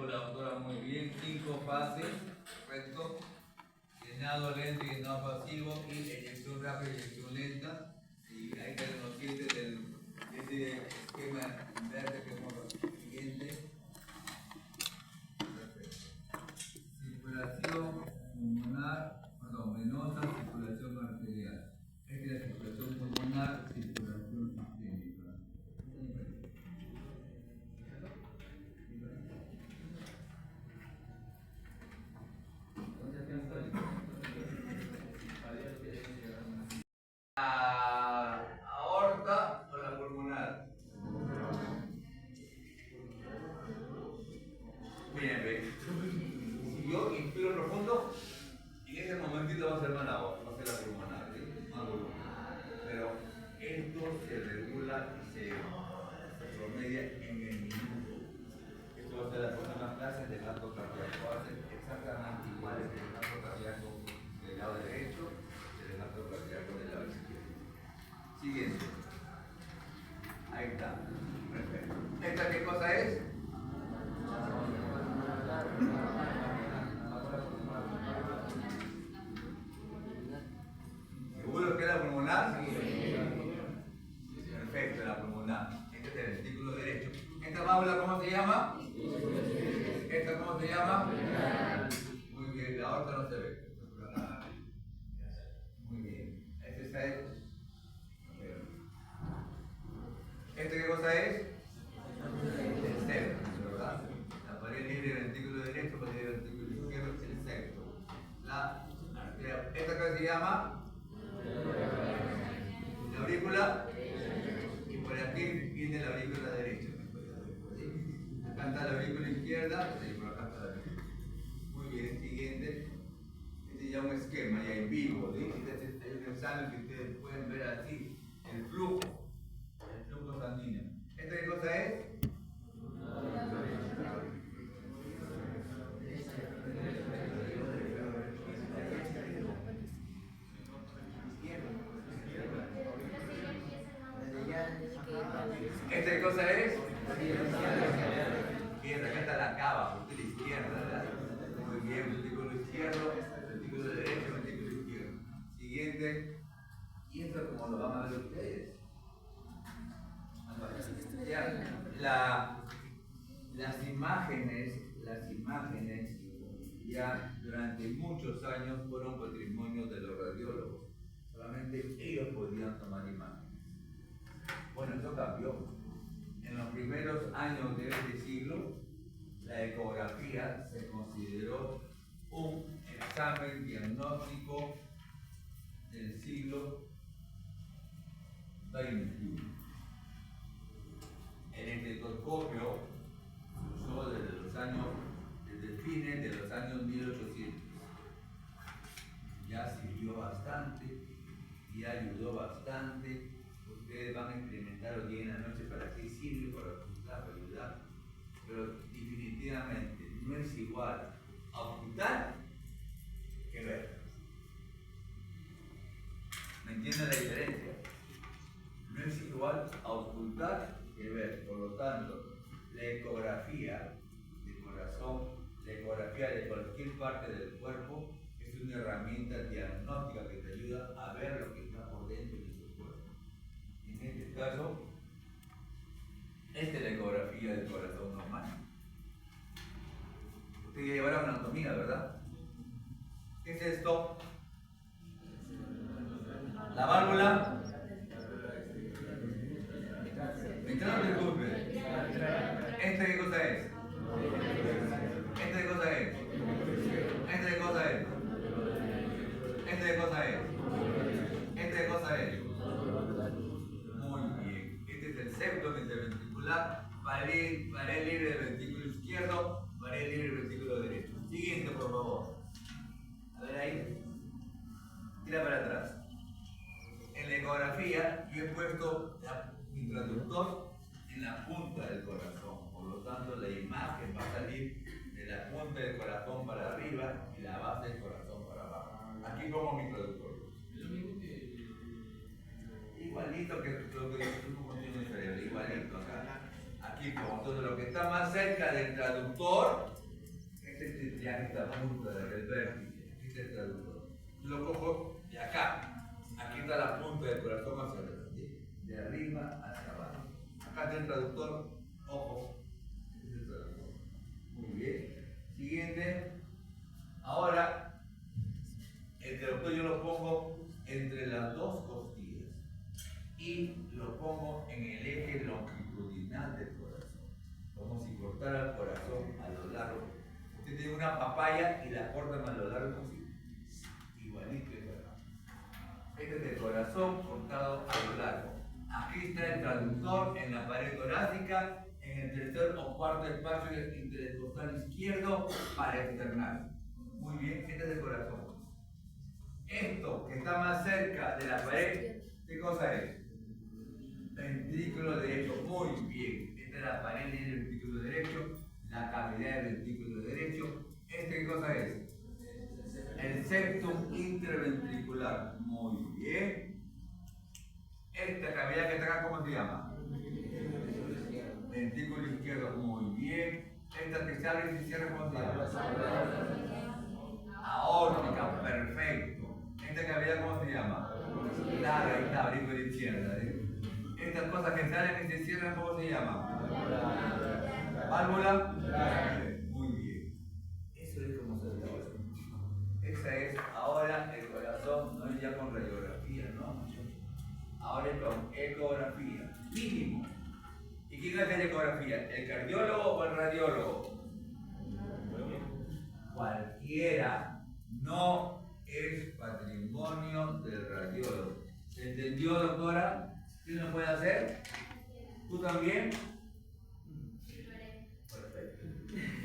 Dijo la autora muy bien, 5 fases, correcto. Llenado lento y llenado pasivo, y eyección rápida y eyección lenta. Y ahí tenemos 7 del esquema inverso que hemos siguiente. Circulación pulmonar, perdón, venosa, circulación arterial. Esta es la circulación pulmonar, circulación sistémica. La aorta o la pulmonar. Bien, ve. Si yo inspiro profundo, en ese momentito va a ser más la aorta, va a ser la pulmonar, ¿sí? Más volumen. Pero esto se regula y se promedia en el minuto. Esto va a ser las próximas clases del gasto cardíaco. Va a ser exactamente iguales que el gasto cardíaco del lado derecho y el gasto cardíaco del lado izquierdo. Siguiente. Ahí está. Perfecto. ¿Esta qué cosa es? ¿Seguro que es la pulmonar? Sí. Perfecto, la pulmonar. Este es el ventículo derecho. ¿Esta válvula cómo se llama? ¿Esta cómo se llama? Muy bien, la otra no se ve. Muy bien. Este está hecho. ¿Este qué cosa es? El septo, ¿verdad? La pared libre del ventículo derecho, pared libre del ventículo izquierdo es el septo. La arteria. ¿Esta qué se llama? La aurícula. Y por aquí viene la aurícula derecha. Acá está la aurícula izquierda y por acá está la aurícula. Muy bien, siguiente. Este ya es un esquema, ya en vivo. ¿Sí? Este es un examen que ustedes pueden ver así. El flujo sanguíneo. ¿Esta qué cosa es? ¿Esta qué cosa es? Izquierda, acá está la cava, porque la izquierda, ¿verdad? Muy bien, ventículo izquierdo, ventículo derecho, ventículo izquierdo. Siguiente. Y esto como lo van a ver ustedes. Ya, las imágenes ya durante muchos años fueron patrimonio de los radiólogos. Solamente ellos podían tomar imágenes. Bueno, esto cambió. En los primeros años de este siglo, la ecografía se consideró un examen diagnóstico del siglo XXI. El estetoscopio se usó desde fines de los años 1800. Ya sirvió bastante, ya ayudó bastante. Ustedes van a experimentar hoy día en la noche para qué sirve, para ayudar. Pero definitivamente no es igual ocultar que ver. ¿Me entienden la diferencia? No es igual ocultar que ver. Por lo tanto, la ecografía de corazón, la ecografía de cualquier parte del cuerpo es una herramienta diagnóstica que te ayuda a ver lo que está por dentro de tu cuerpo. En este caso, esta es la ecografía del corazón normal. Usted ya llevará una anatomía, ¿verdad? ¿Qué es esto? La válvula. No te preocupes. ¿Esta qué cosa es? ¿Esta qué cosa es? ¿Esta qué cosa es? ¿Esta qué cosa es? ¿Esta qué cosa es? Muy bien. Este es el septo interventricular, pared libre del ventrículo izquierdo, pared libre del ventrículo derecho. Siguiente, por favor. A ver ahí. Tira para atrás. En la ecografía yo he puesto mi traductor en la punta del corazón. Por lo tanto, la imagen va a salir de la punta del corazón para arriba y la base del corazón para abajo. Aquí pongo mi traductor. Igualito que lo que tú como tienes cerebro, igualito acá. Aquí pongo Entonces, lo que está más cerca del traductor, este es el triángulo, la punta del vértice. Este es el traductor. Yo lo cojo de acá. Aquí está la punta del corazón hacia arriba. De arriba hacia abajo. Acá está el traductor. Ojo. Este es el traductor. Muy bien. Siguiente. Ahora, el traductor yo lo pongo entre las dos costillas y lo pongo en el eje longitudinal del corazón, como si cortara el corazón a lo largo. Usted tiene una papaya y la cortan a lo largo, igualito es acá. Este es el corazón cortado a lo largo. Aquí está el traductor en la pared torácica, en el tercer o cuarto espacio intercostal izquierdo para externar. Muy bien, este es el corazón. Esto que está más cerca de la pared, ¿qué cosa es? Ventrículo derecho. Muy bien. Esta es la pared del ventrículo derecho, la cavidad del ventrículo derecho. ¿Este qué cosa es? El septum interventricular. Muy bien. Esta cavidad que está acá, ¿cómo se llama? Ventrículo izquierdo. Muy bien. Esta que se abre y se cierra, ¿cómo se llama? Aórtica. Perfecto. ¿Esta cavidad cómo se llama? Claro, ahí está, aurícula izquierda. Estas cosas que salen y se cierran, ¿cómo se llama? Válvula. Muy bien. Eso es como se ve. Esa es ahora el corazón, no es ya con radiografía, ¿no? Ahora es con ecografía. Mínimo. ¿Y quién hace la ecografía? ¿El cardiólogo o el radiólogo? Cualquiera. No es patrimonio del radiólogo. ¿Se entendió, doctora? ¿Quién lo puede hacer? ¿Tú también? Perfecto.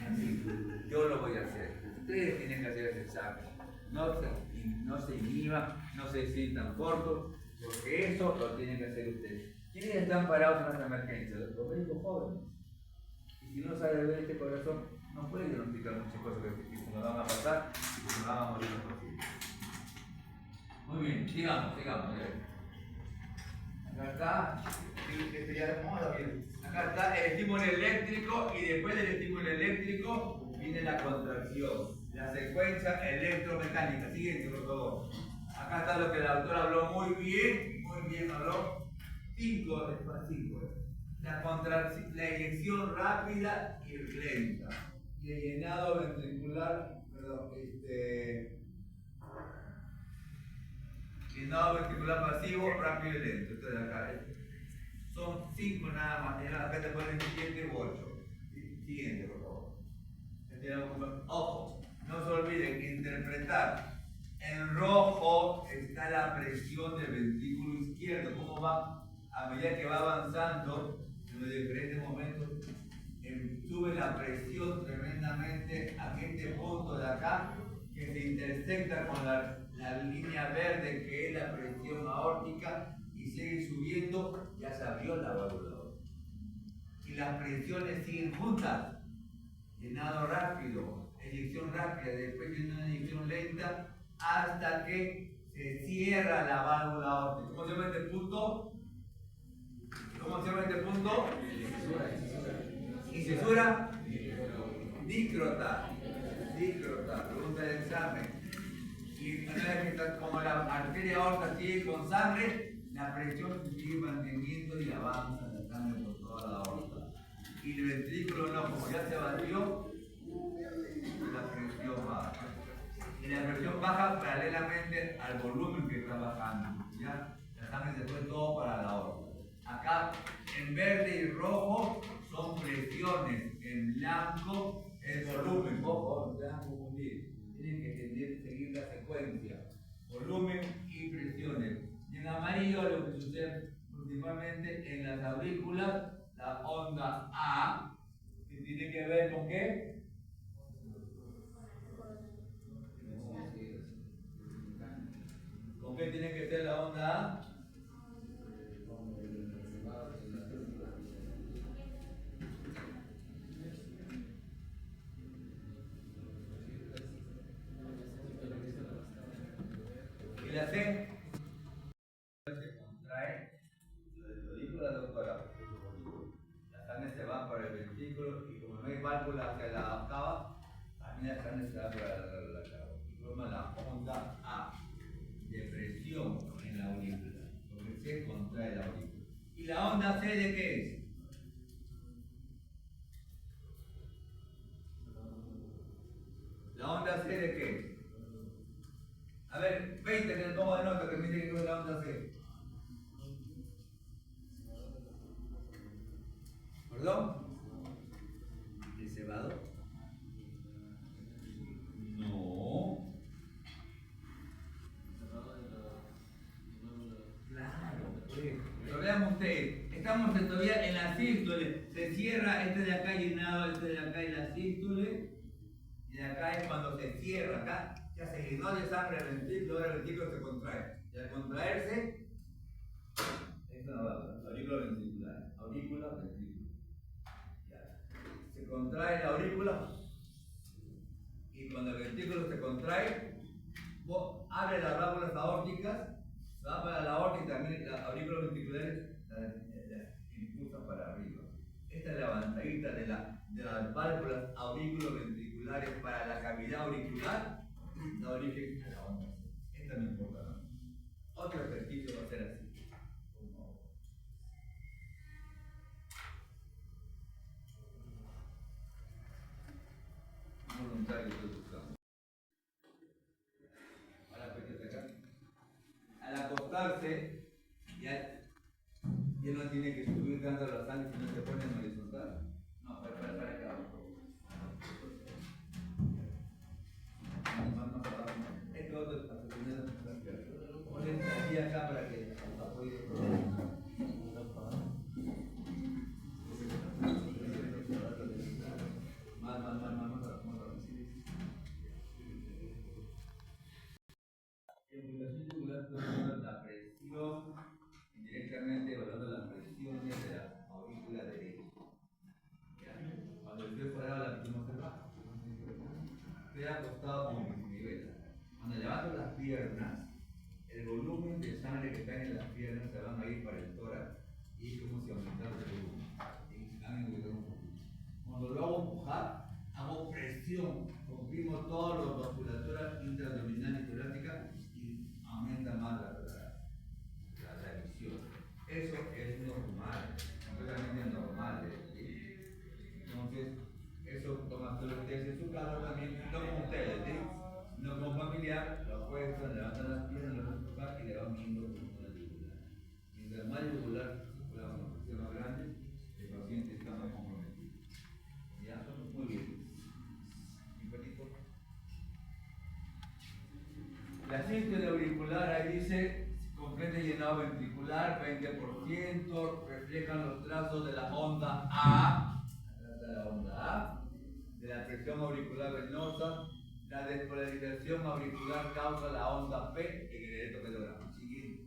Así, yo lo voy a hacer. Ustedes tienen que hacer ese examen. No se inhiban, no se sientan cortos, porque eso lo tienen que hacer ustedes. ¿Quiénes están parados en las emergencias? Los médicos jóvenes. Y si no sabe ver este corazón, no puede diagnosticar muchas cosas que se nos van a pasar y que se nos van a morir en los pacientes. Muy bien, sigamos. Acá está, acá está el estímulo eléctrico y después del estímulo eléctrico viene la contracción, la secuencia electromecánica. Siguiente, por favor. Acá está lo que la doctora habló muy bien habló. 5. La eyección rápida y lenta. Y el llenado ventricular, llenado ventricular pasivo, rápido y lento. Esto de acá. Son 5 nada más. Acá te ponen 7 u 8. Siguiente, por favor. Ojo, no se olviden interpretar. En rojo está la presión del ventrículo izquierdo. ¿Cómo va? A medida que va avanzando, en los diferentes momentos, sube la presión tremendamente a este punto de acá, que se intersecta con la línea verde, que es la presión aórtica, y sigue subiendo, ya se abrió la válvula. Y las presiones siguen juntas. Llenado rápido, eyección rápida, después viene una eyección lenta, hasta que se cierra la válvula aórtica. ¿Cómo se llama este punto? ¿Cómo se llama este punto? ¿Y cesura? Dícrota. Pregunta del examen. Y como la arteria aorta sigue con sangre, la presión se sigue manteniendo y avanza la sangre por toda la aorta. Y el ventrículo no, como ya se vació, la presión baja. Y la presión baja paralelamente al volumen que está bajando. ¿Ya? La sangre se fue todo para la aorta. Acá en verde y rojo son presiones, en blanco el volumen. Ojo, no se van a confundir. Tienen que seguir la secuencia. Volumen y presiones. Y en amarillo lo que sucede principalmente en las aurículas, la onda A, que tiene que ver con qué? ¿Con qué tiene que ser la onda A? ¿Y la C? Se contrae, lo dijo la doctora, la sangre se va para para el ventrículo y como no hay válvula hacia la cava, también la sangre se va para la cava. Y forma la onda A de presión en la aurícula, porque se contrae la aurícula. ¿Y la onda C de qué es? ¿La onda C de qué es? A ver, 20 que le pongo de nota que me dice que es la onda C. ¿Perdón? ¿El cebado? No. Claro, pues. Pero vean ustedes, estamos todavía en la sístole. Se cierra este de acá llenado, este de acá en la sístole. Y de acá es cuando se cierra. Acá ya se llenó de sangre el ventrículo, ahora el ventrículo se contrae. Y al contraerse, esto no va, aurícula ventricular. Aurícula ventricular. Se contrae la aurícula y cuando el ventrículo se contrae, abre las válvulas aórticas, va para la aorta y también las aurículas ventriculares la impulsa para arriba. Esta es la avanzadita de las válvulas auriculoventriculares para la cavidad auricular, da origen a la onda. Esta no importa, ¿no? Otro ejercicio va a ser así. Voluntario estoy buscando. Ahora pétate acá. Al acostarse, ya no tiene que subir tanto la sangre, sino se pone en horizontal. No, para acá. Más abajo. Este otro es para tener la pierna. Ponen aquí acá para que apoye. Más. Estimulación yugular evaluando la presión, indirectamente evaluando la presión de la aurícula derecha. Cuando estoy parado la presión se baja. Estoy acostado con mi nivela. Cuando levanto las piernas, el volumen de sangre que está en las piernas se van a ir para el tórax y es como si aumentara el volumen. Y han engordado un poquito. Cuando lo hago empujar, hago presión, comprimo toda la musculatura intraabdominal y torácica y aumenta más la visión. Eso es normal, completamente normal. Entonces, eso toma todo lo que ustedes en su casa también, no como ustedes, ¿sí? No como familiar, lo apuestan, levantan las piernas, lo empujan y le van viendo con la yugular. Mientras más yugular circula una presión más grande, el paciente está más comprometido. ¿Ya? Muy bien. La sístole auricular, ahí dice, comprende llenado ventricular, 20%, reflejan los trazos de la onda A, de la presión auricular venosa, la despolarización auricular causa la onda P en el electrocardiograma. Siguiente.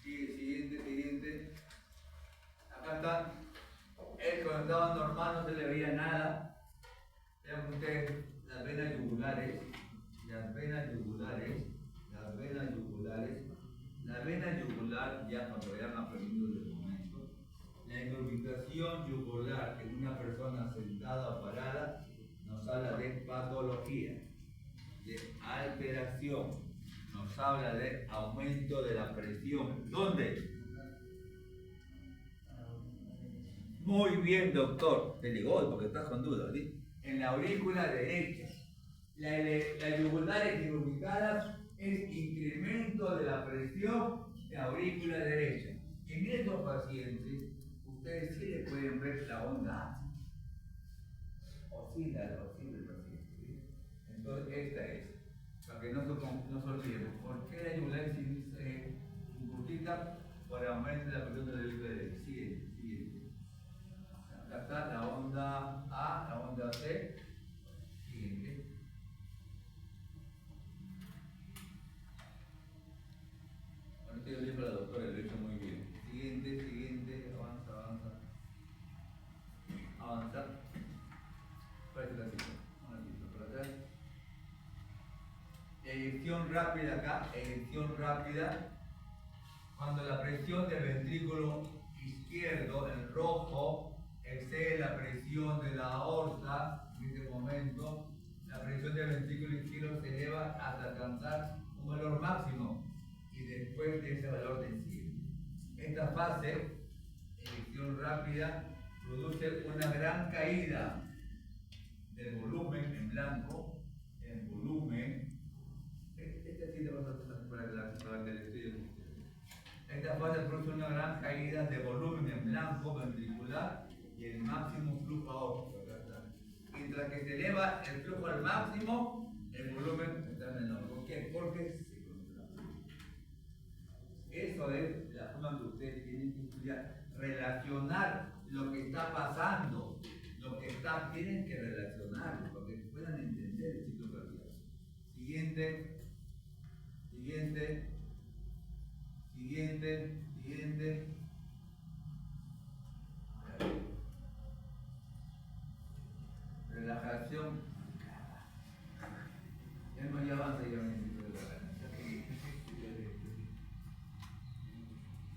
Siguiente. Acá está. Él cuando estaba normal no se le veía nada. Vean ustedes las venas yugulares, la vena yugular, ya cuando vayan aprendiendo del momento, la incomunicación yugular en una persona sentada o parada nos habla de patología, de alteración, nos habla de aumento de la presión. ¿Dónde? Muy bien, doctor. Te digo porque estás con dudas, ¿sí? En la aurícula derecha. La yugulares ubicadas es incremento de la presión de la aurícula derecha. En estos pacientes, ustedes sí le pueden ver la onda. Oscila el paciente, ¿sí? Entonces, esta es. Para que no se olviden. ¿Por qué la yugular es incurtita? Por aumento de la presión de la aurícula derecha. Siguiente. Acá está la onda A, la onda C. Siguiente. Ahorita yo le para la doctora, lo he hecho muy bien. Siguiente, avanza. Parece la cita. Un ratito para atrás. Eyección rápida acá, eyección rápida, cuando la presión del ventrículo izquierdo, el rojo, excede la presión de la aorta, en este momento, la presión del ventrículo izquierdo se eleva hasta alcanzar un valor máximo y después de ese valor desciende. Esta fase, eyección rápida, produce una gran caída del volumen en blanco, en volumen. Este sí le vas a pasar para que el estudio. Esta fase produce una gran caída de volumen en blanco ventricular y el máximo flujo aórtico. Mientras que se eleva el flujo al máximo, el volumen está menor. ¿Por qué? Porque se contrae. Eso es la forma que ustedes tienen que estudiar, relacionar lo que está pasando, tienen que relacionarlo, para que puedan entender el ciclo cardiaco. Siguiente. Relajación. Ya avanza ya.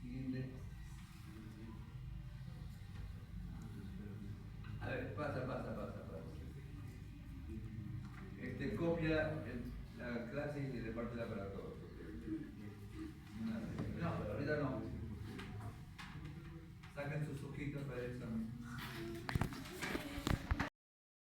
Siguiente. A ver, pasa. Copia la clase y repártela para todos.